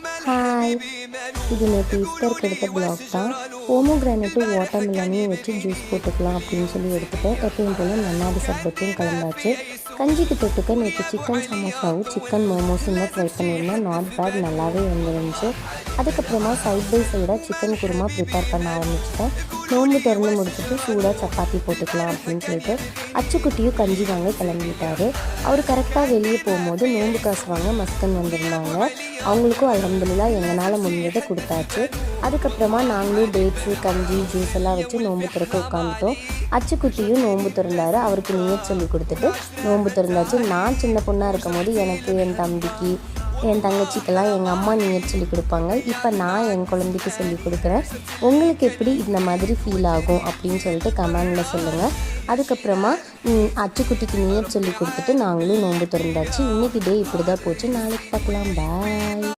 Hi, இது நேற்று இஃப்தாருக்கு எடுத்த ப்ளாக் தான். போமோகிரானேட்டும் வாட்டர்மெலனையும் வச்சு ஜூஸ் போட்டுக்கலாம் அப்படின்னு சொல்லி எடுத்துகிட்டேன். எப்பயும் போல் நன்னாரி சர்பத்தும் கலந்தாச்சு. கஞ்சிக்கு தொட்டுக்க நேற்று சிக்கன் சமோசாவும் சிக்கன் மோமோஸும் தான் ட்ரை பண்ணியிருந்தேன். நாட் பேட், நல்லாவே வந்துருந்துச்சு. அதுக்கப்புறமா சைட் பை சைடாக சிக்கன் குருமா ப்ரிப்பேர் பண்ண ஆரம்பிச்சிட்டேன். நோம்பு திறந்து முடிச்சுட்டு சூடாக சப்பாத்தி போட்டுக்கலாம் அப்படின்னு சொல்லிட்டு அச்சுக்குட்டியும் கஞ்சி வாங்க கிளம்பிட்டாரு. அவர் கரெக்டாக வெளியே போகும்போது நோம்பு காசு வாங்க மஸ்கன் வந்திருந்தாங்க. அவங்களுக்கும் அல்ஹம்துலில்லாஹ் எங்களால் முடிஞ்சதை கொடுத்தாச்சு. அதுக்கப்புறமா நாங்களும் டேட்ஸு, கஞ்சி, ஜூஸ் எல்லாம் வச்சு நோம்பு திறக்க உட்காந்துட்டோம். அச்சுக்குட்டியும் நோம்பு திறந்தாரு. அவருக்கு நியத் சொல்லி கொடுத்துட்டு நோம்பு திறந்தாச்சு. நான் சின்ன பொண்ணாக இருக்கும் போது எனக்கு, என் தம்பிக்கு, என் தங்கச்சிக்கெல்லாம் எங்கள் அம்மா நியத் சொல்லி கொடுப்பாங்க. இப்போ நான் என் குழந்தைக்கு சொல்லி கொடுக்குறேன். உங்களுக்கு எப்படி இந்த மாதிரி ஃபீல் ஆகும் அப்படின்னு சொல்லிட்டு கமெண்டில் சொல்லுங்கள். அதுக்கப்புறமா அச்சுக்குட்டிக்கு நியத் சொல்லி கொடுத்துட்டு நாங்களும் நோம்பு திறந்தாச்சு. இன்றைக்கி டே இப்படி தான் போச்சு. நாளைக்கு பார்க்கலாம். பாய்.